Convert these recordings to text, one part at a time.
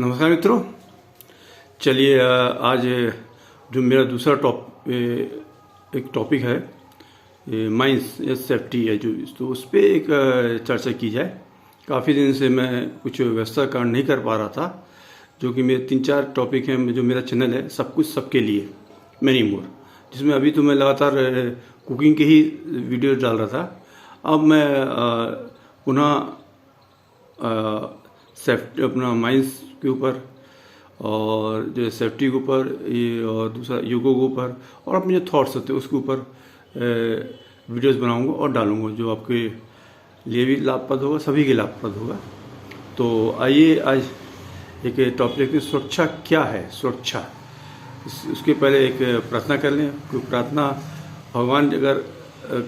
नमस्कार मित्रों। चलिए आज जो मेरा दूसरा एक टॉपिक है माइंस या सेफ्टी है तो उस पर एक चर्चा की जाए। काफ़ी दिन से मैं कुछ व्यवस्था कारण नहीं कर पा रहा था, जो कि मेरे 3-4 टॉपिक हैं। जो मेरा चैनल है सब कुछ सबके लिए मैनी मोर, जिसमें अभी तो मैं लगातार कुकिंग के ही वीडियो डाल रहा था। अब मैं पुनः सेफ्टी अपना माइंस के ऊपर और जो सेफ्टी के ऊपर और दूसरा योगों के ऊपर और अपने जो थॉट्स होते हैं उसके ऊपर वीडियोस बनाऊंगा और डालूंगा, जो आपके लिए भी लाभप्रद होगा, सभी के लाभप्रद होगा। तो आइए आज एक टॉपिक है, सुरक्षा क्या है। सुरक्षा, उसके पहले एक प्रार्थना कर लें। प्रार्थना भगवान अगर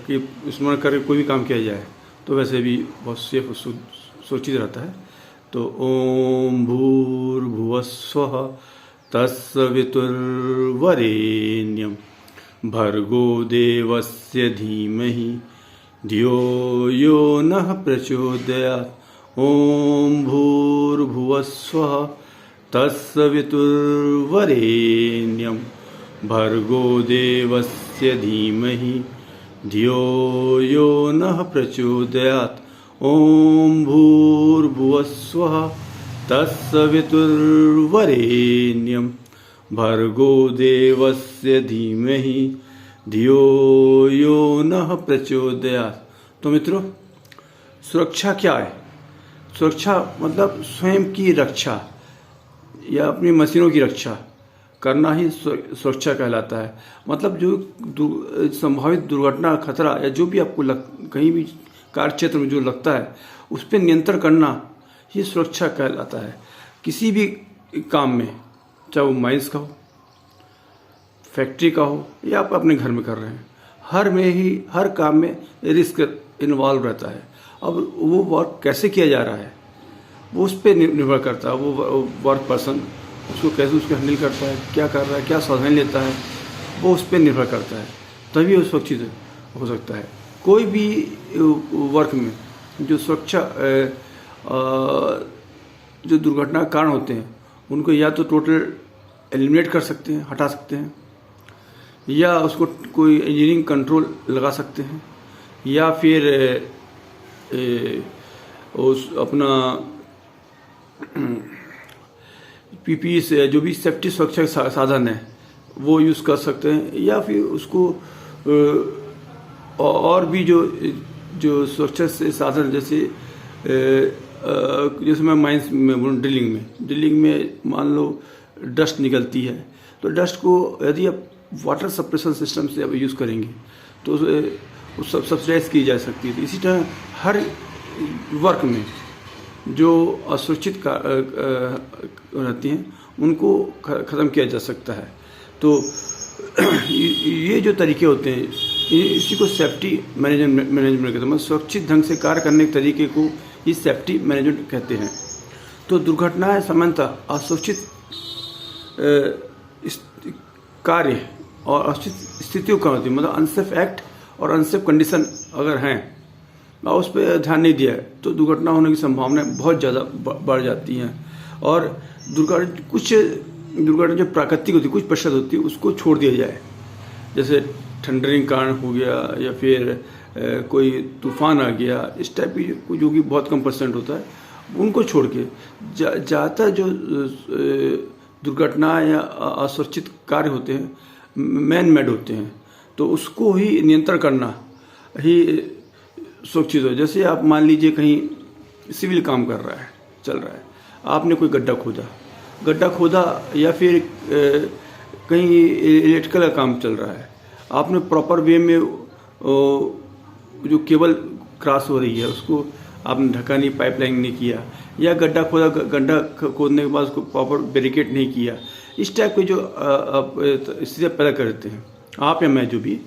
की स्मरण करके कोई भी काम किया जाए तो वैसे भी बहुत सेफ और सुरक्षित रहता है। तो ओम भूर्भुवस्वः तत्सवितुर्वरेण्यं भर्गो देवस्य धीमहि धियो यो नः प्रचोदयात्। ओम भूर्भुवस्वः तत्सवितुर्वरेण्यं भर्गो देवस्य धीमहि धियो यो नः प्रचोदयात्। ओम भूर्भुवस्वः तत्सवितुर्वरेण्यं भर्गो देवस्य धीमहि धियो यो नः प्रचोदयात्। तो मित्रों, सुरक्षा क्या है? सुरक्षा मतलब स्वयं की रक्षा या अपनी मशीनों की रक्षा करना ही सुरक्षा कहलाता है। मतलब जो संभावित दुर्घटना, खतरा या जो भी आपको कहीं भी कार्य क्षेत्र में जो लगता है उस पर नियंत्रण करना ही सुरक्षा कहलाता है। किसी भी काम में, चाहे वो माइंस का हो, फैक्ट्री का हो या आप अपने घर में कर रहे हैं, हर काम में रिस्क इन्वॉल्व रहता है। अब वो वर्क कैसे किया जा रहा है वो उस पर निर्भर करता है। वो वर्क पर्सन उसको कैसे हैंडल करता है, क्या कर रहा है, क्या सावधानी लेता है, वो उस पर निर्भर करता है, तभी वो सुरक्षित हो सकता है। कोई भी वर्क में जो सुरक्षा जो दुर्घटना कारण होते हैं उनको या तो टोटल एलिमिनेट कर सकते हैं, हटा सकते हैं, या उसको कोई इंजीनियरिंग कंट्रोल लगा सकते हैं, या फिर उस अपना पीपी से जो भी सेफ्टी सुरक्षा साधन है वो यूज़ कर सकते हैं, या फिर उसको और भी जो सुरक्षा से साधन जैसे मैं माइंस में बोलूँ, ड्रिलिंग में मान लो डस्ट निकलती है, तो डस्ट को यदि आप वाटर सप्रेशन सिस्टम से आप यूज़ करेंगे तो उस सब्सिडाइज की जा सकती है। तो इसी तरह हर वर्क में जो असुरक्षित रहती हैं उनको ख़त्म किया जा सकता है। तो ये जो तरीके होते हैं इसी को सेफ्टी मैनेजमेंट कहते हैं। मतलब सुरक्षित ढंग से कार्य करने के तरीके को ही सेफ्टी मैनेजमेंट कहते हैं। तो दुर्घटनाएं सामान्यतः असुरक्षित कार्य और असुरक्षित स्थितियों का होती है। मतलब अनसेफ एक्ट और अनसेफ कंडीशन अगर हैं और उस पर ध्यान नहीं दिया है तो दुर्घटना होने की संभावनाएं बहुत ज़्यादा बढ़ जाती हैं। और कुछ दुर्घटना जो प्राकृतिक होती है, कुछ प्रतिशत होती है, उसको छोड़ दिया जाए। जैसे थंडरिंग कारण हो गया, या फिर कोई तूफान आ गया, इस टाइप की जो कि बहुत कम % होता है, उनको छोड़ के ज़्यादातर जो दुर्घटना या असुरक्षित कार्य होते हैं मैन मेड होते हैं, तो उसको ही नियंत्रण करना ही सुरक्षित हो। जैसे आप मान लीजिए कहीं सिविल काम चल रहा है, आपने कोई गड्ढा खोदा या फिर कहीं इलेक्ट्रिकल का काम चल रहा है, आपने प्रॉपर वे में जो केबल क्रॉस हो रही है उसको आपने ढका नहीं, पाइपलाइन नहीं किया, या गड्ढा खोदने के बाद उसको प्रॉपर बैरिकेड नहीं किया। इस टाइप के जो स्थितियाँ पैदा करते हैं आप या मैं, जो भी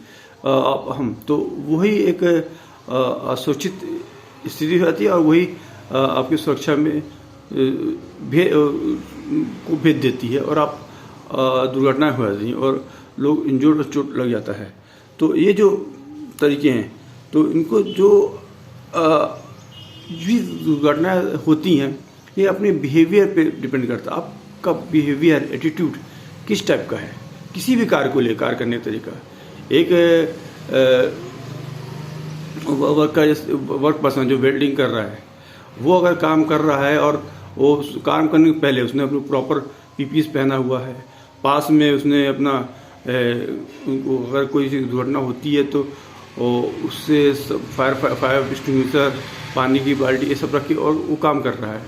हम, तो वही एक असुरक्षित स्थिति रहती है और वही आपकी सुरक्षा में को भेज देती है और आप दुर्घटनाएं हो जाती हैं और लोग इंजर्ड और चोट लग जाता है। तो ये जो तरीके हैं, तो इनको जो भी दुर्घटनाएं होती हैं ये अपने बिहेवियर पे डिपेंड करता है। आपका बिहेवियर, एटीट्यूड किस टाइप का है, किसी भी कार्य को ले, कार्य करने का तरीका। एक वर्क पर्सन जो वेल्डिंग कर रहा है, वो अगर काम कर रहा है और वो काम करने के पहले उसने अपने प्रॉपर पीपीस पहना हुआ है, पास में उसने अपना अगर कोई दुर्घटना होती है तो उससे फायर एक्सटिंग्विशर, पानी की बाल्टी, ये सब रख के और वो काम कर रहा है,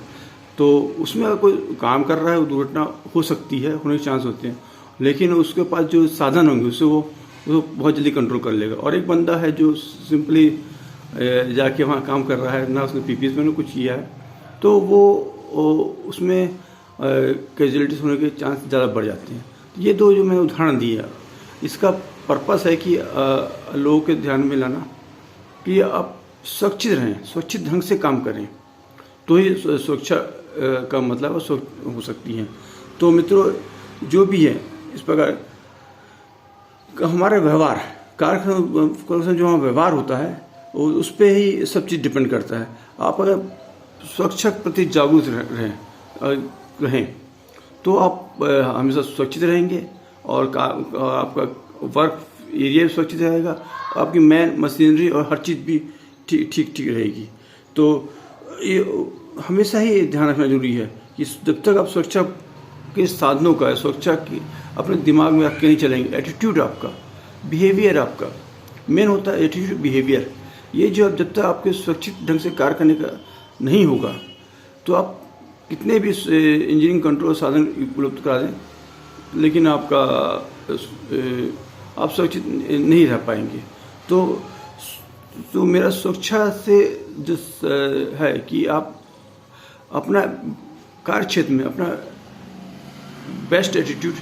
तो उसमें अगर कोई काम कर रहा है वो दुर्घटना हो सकती है, होने के चांस होते हैं। लेकिन उसके पास जो साधन होंगे उससे वो बहुत जल्दी कंट्रोल कर लेगा। और एक बंदा है जो सिंपली जाके वहाँ काम कर रहा है, ना उसने पीपीएस में कुछ किया है, तो वो उसमें कैजुअलिटीज होने के चांस ज़्यादा बढ़ जाते हैं। ये दो जो मैंने उदाहरण दिया, इसका पर्पस है कि लोगों के ध्यान में लाना कि आप सुरक्षित रहें, सुरक्षित ढंग से काम करें, तो ही सुरक्षा का मतलब हो सकती है। तो मित्रों, जो भी है इस प्रकार हमारा व्यवहार, कार्य जो हमारा व्यवहार होता है उस पर ही सब चीज़ डिपेंड करता है। आप अगर सुरक्षा के प्रति जागरूक रहें तो आप हमेशा सुरक्षित रहेंगे और आपका वर्क एरिया भी सुरक्षित रहेगा, आपकी मैन मशीनरी और हर चीज़ भी ठीक रहेगी। तो ये हमेशा ही ध्यान रखना जरूरी है कि जब तक आप सुरक्षा के साधनों का, सुरक्षा की अपने दिमाग में रख के नहीं चलेंगे, एटीट्यूड आपका, बिहेवियर आपका मेन होता है, एटीट्यूड बिहेवियर। ये जो जब तक आपके सुरक्षित ढंग से कार्य करने का नहीं होगा तो आप कितने भी इंजीनियरिंग कंट्रोल साधन उपलब्ध करा दें, लेकिन आपका आप सुरक्षित नहीं रह पाएंगे। तो मेरा सुरक्षा से जो है कि आप अपना कार्य क्षेत्र में अपना बेस्ट एटीट्यूड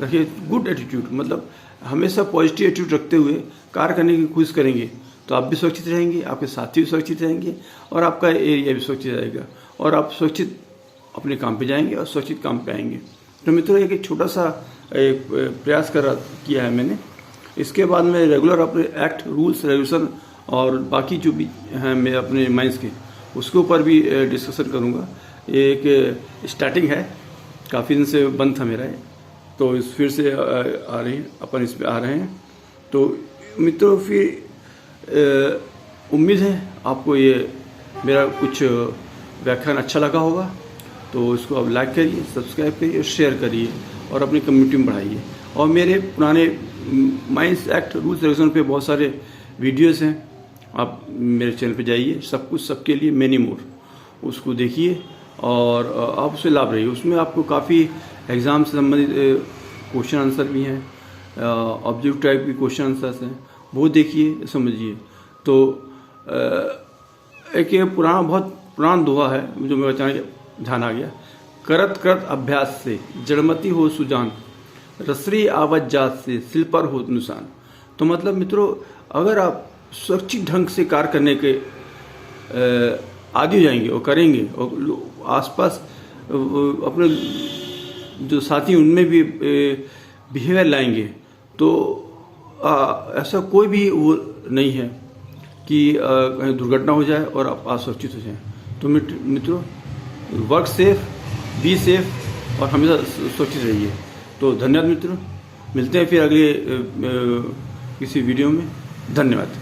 रखिए, गुड एटीट्यूड, मतलब हमेशा पॉजिटिव एटीट्यूड रखते हुए कार्य करने की कोशिश करेंगे, तो आप भी सुरक्षित रहेंगे, आपके साथी भी सुरक्षित रहेंगे और आपका एरिया भी सुरक्षित रहेगा और आप सुरक्षित अपने काम पे जाएंगे और सुरक्षित काम पे आएंगे। तो मित्रों, एक छोटा सा एक प्रयास किया है मैंने। इसके बाद मैं रेगुलर अपने एक्ट, रूल्स, रेगुलेशन और बाकी जो भी हैं मेरे अपने माइंस के, उसके ऊपर भी डिस्कशन करूँगा। एक स्टार्टिंग है, काफ़ी दिन से बंद था मेरा, तो इस फिर से आ रही हैं, अपन इस पर आ रहे हैं। तो मित्रों, फिर उम्मीद है आपको ये मेरा कुछ व्याख्यान अच्छा लगा होगा, तो इसको आप लाइक करिए, सब्सक्राइब करिए, शेयर करिए और अपनी कम्युनिटी में बढ़ाइए। और मेरे पुराने माइंस एक्ट, रूल्स, रेगुलेशन पे बहुत सारे वीडियोस हैं, आप मेरे चैनल पे जाइए, सब कुछ सबके लिए मैनी मोर, उसको देखिए और आप उससे लाभ रहिए। उसमें आपको काफ़ी एग्ज़ाम से संबंधित क्वेश्चन आंसर भी हैं, ऑब्जेक्टिव टाइप की क्वेश्चन आंसर्स हैं, वो देखिए, समझिए। तो एक ये बहुत पुराना दोहा है जो मेरे अचानक ध्यान आ गया, करत करत अभ्यास से जड़मती हो सुजान, रसरी आवत जात से सिल पर हो नुकसान। तो मतलब मित्रों, अगर आप सुरक्षित ढंग से कार्य करने के आदि हो जाएंगे और करेंगे और आसपास अपने जो साथी उनमें भी बिहेवियर लाएंगे, तो ऐसा कोई भी वो नहीं है कि कहीं दुर्घटना हो जाए और आप असुरक्षित हो जाएं। तो मित्रों, वर्क सेफ, बी सेफ और हमेशा सुरक्षित रहिए। तो धन्यवाद मित्रों, मिलते हैं फिर अगले किसी वीडियो में। धन्यवाद।